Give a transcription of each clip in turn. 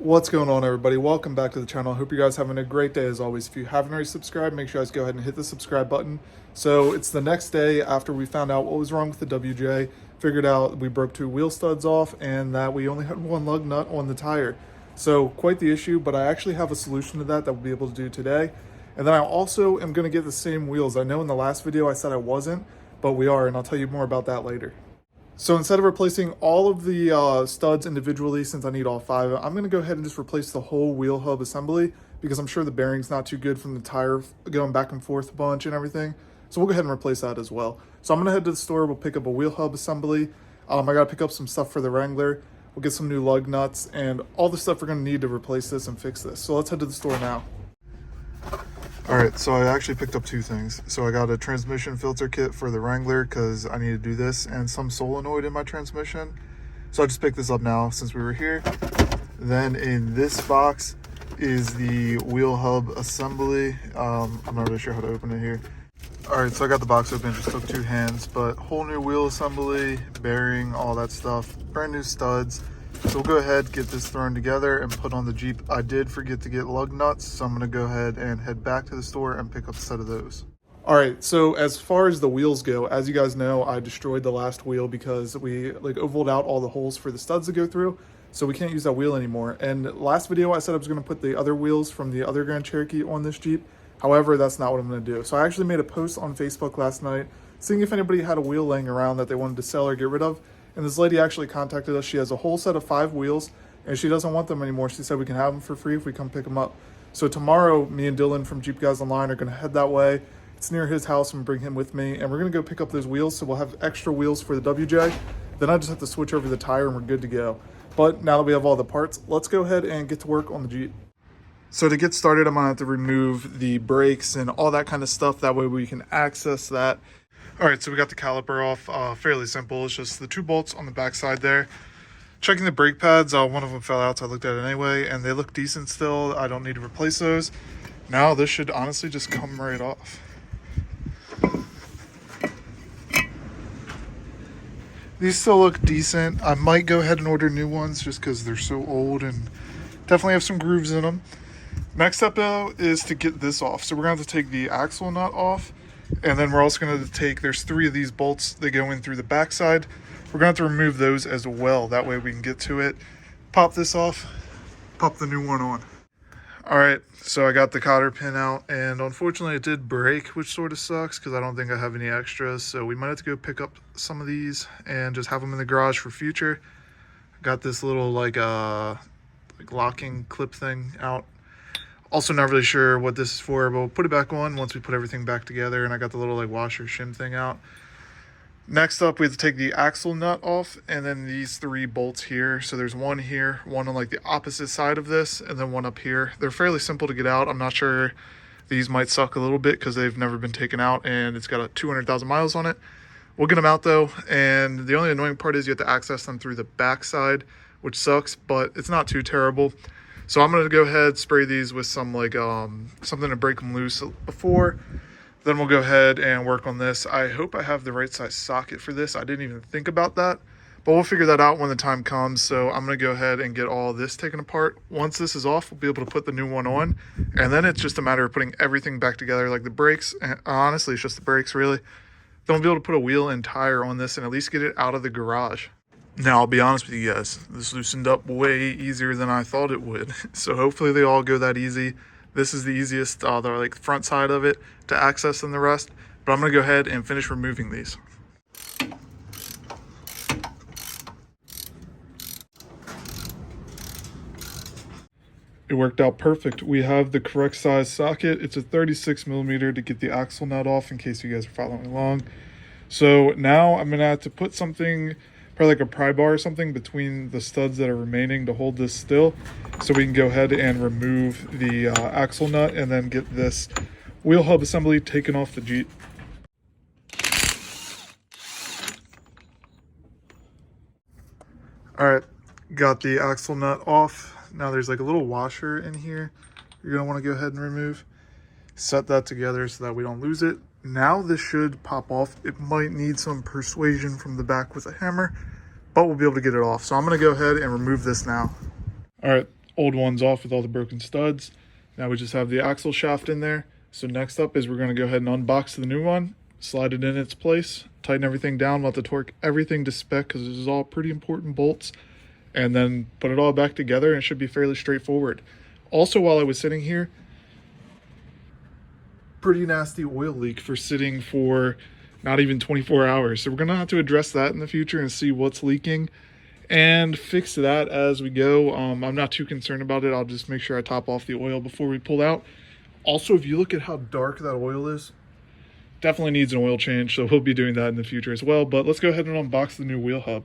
What's going on, everybody? Welcome back to the channel. I hope you guys are having a great day as always. If you haven't already subscribed, make sure you guys go ahead and hit the subscribe button. So it's the next day after we found out what was wrong with the WJ, figured out we broke 2 wheel studs off and that we only had 1 lug nut on the tire. So quite the issue, but I actually have a solution to that we'll be able to do today. And then I also am going to get the same wheels. I know in the last video I said I wasn't, but we are, and I'll tell you more about that later. So instead of replacing all of the studs individually, since I need all 5, I'm going to go ahead and just replace the whole wheel hub assembly because I'm sure the bearing's not too good from the tire going back and forth a bunch and everything. So we'll go ahead and replace that as well. So I'm going to head to the store. We'll pick up a wheel hub assembly. I got to pick up some stuff for the Wrangler. We'll get some new lug nuts and all the stuff we're going to need to replace this and fix this. So let's head to the store now. All right, so I actually picked up 2 things. So I got a transmission filter kit for the Wrangler because I need to do this, and some solenoid in my transmission. So I just picked this up now since we were here. Then in this box is the wheel hub assembly. I'm not really sure how to open it here. All right, so I got the box open, just took 2 hands, but whole new wheel assembly, bearing, all that stuff, brand new studs. So we'll go ahead, get this thrown together and put on the Jeep. I did forget to get lug nuts, so I'm gonna go ahead and head back to the store and pick up a set of those. All right, so as far as the wheels go, as you guys know, I destroyed the last wheel because we ovaled out all the holes for the studs to go through, so we can't use that wheel anymore. And last video I said I was gonna put the other wheels from the other Grand Cherokee on this Jeep. However, that's not what I'm gonna do. So I actually made a post on Facebook last night, seeing if anybody had a wheel laying around that they wanted to sell or get rid of. And this lady actually contacted us. She has a whole set of 5 wheels and she doesn't want them anymore. She said we can have them for free if we come pick them up. So tomorrow, me and Dylan from Jeep Guys Online are gonna head that way. It's near his house and bring him with me. And we're gonna go pick up those wheels. So we'll have extra wheels for the WJ. Then I just have to switch over the tire and we're good to go. But now that we have all the parts, let's go ahead and get to work on the Jeep. So to get started, I'm gonna have to remove the brakes and all that kind of stuff. That way we can access that. All right, so we got the caliper off, fairly simple. It's just the 2 bolts on the back side there. Checking the brake pads, one of them fell out, so I looked at it anyway, and they look decent still. I don't need to replace those. Now this should honestly just come right off. These still look decent. I might go ahead and order new ones just because they're so old and definitely have some grooves in them. Next step though is to get this off. So we're gonna have to take the axle nut off. And then we're also going to take, there's 3 of these bolts that go in through the backside. We're going to have to remove those as well. That way we can get to it. Pop this off, pop the new one on. All right, so I got the cotter pin out and unfortunately it did break, which sort of sucks because I don't think I have any extras. So we might have to go pick up some of these and just have them in the garage for future. Got this little like locking clip thing out. Also not really sure what this is for, but we'll put it back on once we put everything back together. And I got the little washer shim thing out. Next up, we have to take the axle nut off and then these 3 bolts here. So there's one here, one on the opposite side of this, and then one up here. They're fairly simple to get out. I'm not sure, these might suck a little bit because they've never been taken out and it's got a 200,000 miles on it. We'll get them out though. And the only annoying part is you have to access them through the back side, which sucks, but it's not too terrible. So I'm gonna go ahead, spray these with some something to break them loose before. Then we'll go ahead and work on this. I hope I have the right size socket for this. I didn't even think about that, but we'll figure that out when the time comes. So I'm gonna go ahead and get all this taken apart. Once this is off, we'll be able to put the new one on. And then it's just a matter of putting everything back together, like the brakes. And honestly, it's just the brakes really. Then we'll be able to put a wheel and tire on this and at least get it out of the garage. Now, I'll be honest with you guys, this loosened up way easier than I thought it would. So hopefully they all go that easy. This is the easiest, the front side of it to access than the rest. But I'm gonna go ahead and finish removing these. It worked out perfect. We have the correct size socket. It's a 36mm to get the axle nut off in case you guys are following along. So now I'm gonna have to put something, probably like a pry bar or something between the studs that are remaining to hold this still so we can go ahead and remove the axle nut and then get this wheel hub assembly taken off the Jeep. All right, got the axle nut off. Now there's a little washer in here you're gonna wanna go ahead and remove. Set that together so that we don't lose it. Now this should pop off. It might need some persuasion from the back with a hammer, but we'll be able to get it off. So I'm gonna go ahead and remove this now. All right, old ones off with all the broken studs. Now we just have the axle shaft in there. So next up is we're going to go ahead and unbox the new one, slide it in its place, tighten everything down, let the torque everything to spec because this is all pretty important bolts, and then put it all back together and it should be fairly straightforward. Also, while I was sitting here, pretty nasty oil leak for sitting for not even 24 hours. So we're going to have to address that in the future and see what's leaking and fix that as we go. I'm not too concerned about it. I'll just make sure I top off the oil before we pull out. Also, if you look at how dark that oil is, definitely needs an oil change. So we'll be doing that in the future as well. But let's go ahead and unbox the new wheel hub.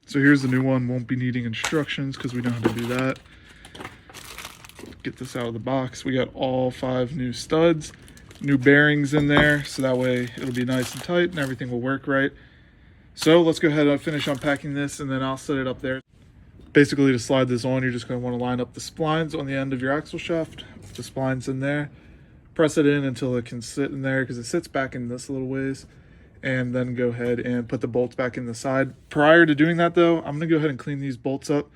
So here's the new one. Won't be needing instructions because we know how to do that. Get this out of the box. We got all 5 new studs, new bearings in there, so that way it'll be nice and tight and everything will work right. So let's go ahead and finish unpacking this and then I'll set it up there. Basically, to slide this on, you're just going to want to line up the splines on the end of your axle shaft with the splines in there. Press it in until it can sit in there because it sits back in this little ways, and then go ahead and put the bolts back in the side. Prior to doing that though, I'm going to go ahead and clean these bolts up.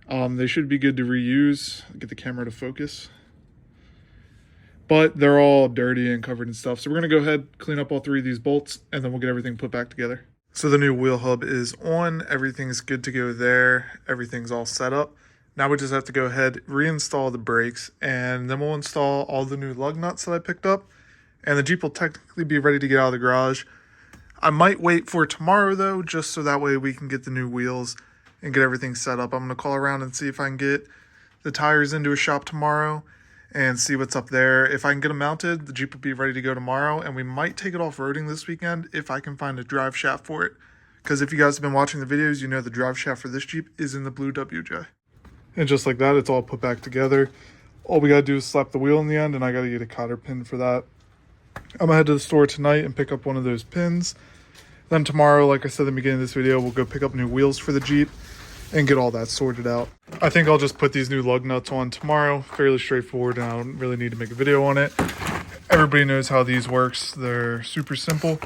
They should be good to reuse. Get the camera to focus. But they're all dirty and covered in stuff. So we're going to go ahead, clean up all 3 of these bolts, and then we'll get everything put back together. So the new wheel hub is on. Everything's good to go there. Everything's all set up. Now we just have to go ahead, reinstall the brakes, and then we'll install all the new lug nuts that I picked up. And the Jeep will technically be ready to get out of the garage. I might wait for tomorrow though, just so that way we can get the new wheels and get everything set up. I'm going to call around and see if I can get the tires into a shop tomorrow and see what's up there. If I can get them mounted, the Jeep will be ready to go tomorrow, and we might take it off-roading this weekend if I can find a drive shaft for it. Because if you guys have been watching the videos, you know the drive shaft for this Jeep is in the blue WJ. And just like that, it's all put back together. All we gotta do is slap the wheel in the end, and I gotta get a cotter pin for that. I'm gonna head to the store tonight and pick up one of those pins. Then tomorrow, like I said at the beginning of this video, we'll go pick up new wheels for the Jeep and get all that sorted out. I think I'll just put these new lug nuts on tomorrow. Fairly straightforward, and I don't really need to make a video on it. Everybody knows how these works. They're super simple.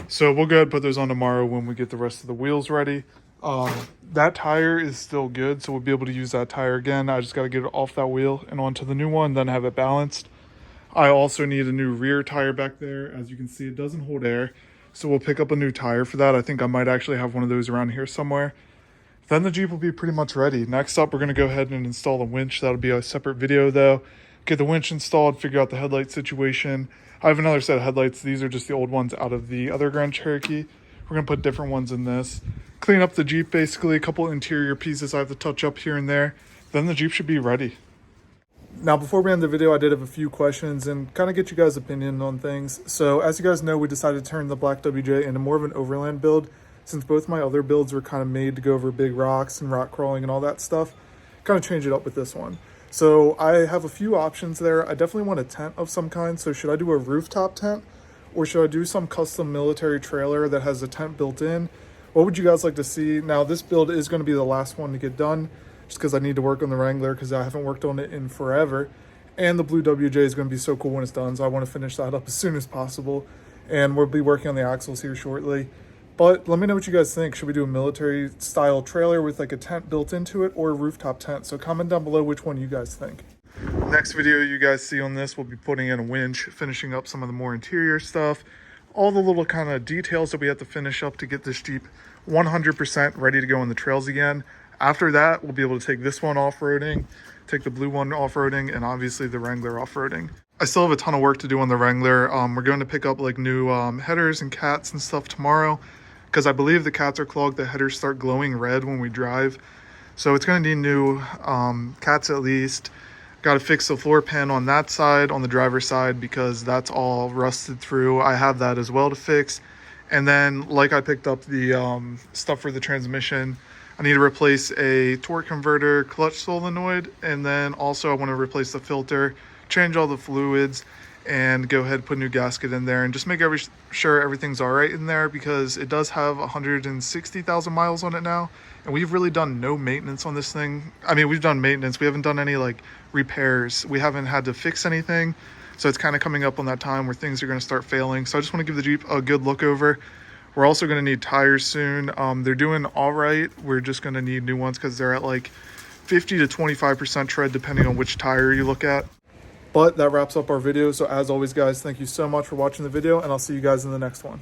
So we'll go ahead and put those on tomorrow when we get the rest of the wheels ready. That tire is still good, so we'll be able to use that tire again. I just got to get it off that wheel and onto the new one, then have it balanced. I also need a new rear tire back there. As you can see, it doesn't hold air, so we'll pick up a new tire for that. I think I might actually have one of those around here somewhere. Then the Jeep will be pretty much ready. Next up, we're going to go ahead and install the winch. That'll be a separate video though. Get the winch installed, figure out the headlight situation. I have another set of headlights. These are just the old ones out of the other Grand Cherokee. We're going to put different ones in this. Clean up the Jeep, basically. A couple interior pieces I have to touch up here and there. Then the Jeep should be ready. Now, before we end the video, I did have a few questions and kind of get you guys' opinion on things. So as you guys know, we decided to turn the black WJ into more of an overland build, since both my other builds were kind of made to go over big rocks and rock crawling and all that stuff. Kind of change it up with this one. So I have a few options there. I definitely want a tent of some kind. So should I do a rooftop tent, or should I do some custom military trailer that has a tent built in? What would you guys like to see? Now, this build is going to be the last one to get done, just because I need to work on the Wrangler because I haven't worked on it in forever. And the blue WJ is going to be so cool when it's done, so I want to finish that up as soon as possible. And we'll be working on the axles here shortly. But let me know what you guys think. Should we do a military style trailer with like a tent built into it, or a rooftop tent? So comment down below which one you guys think. Next video you guys see on this, we'll be putting in a winch, finishing up some of the more interior stuff, all the little kind of details that we have to finish up to get this Jeep 100% ready to go on the trails again. After that, we'll be able to take this one off-roading, take the blue one off-roading, and obviously the Wrangler off-roading. I still have a ton of work to do on the Wrangler. We're going to pick up like new headers and cats and stuff tomorrow, because I believe the cats are clogged. The headers start glowing red when we drive. So it's going to need new cats at least. Got to fix the floor pan on that side, on the driver's side, because that's all rusted through. I have that as well to fix. And then, like I picked up the stuff for the transmission, I need to replace a torque converter, clutch solenoid, and then also I want to replace the filter, change all the fluids, and go ahead and put a new gasket in there and just make sure everything's all right in there, because it does have 160,000 miles on it now, and we've really done no maintenance on this thing. I mean, we've done maintenance, we haven't done any like repairs, we haven't had to fix anything. So it's kind of coming up on that time where things are going to start failing. So I just want to give the Jeep a good look over. We're also going to need tires soon. They're doing all right. We're just going to need new ones because they're at like 50 to 25% tread depending on which tire you look at. But that wraps up our video. So as always, guys, thank you so much for watching the video, and I'll see you guys in the next one.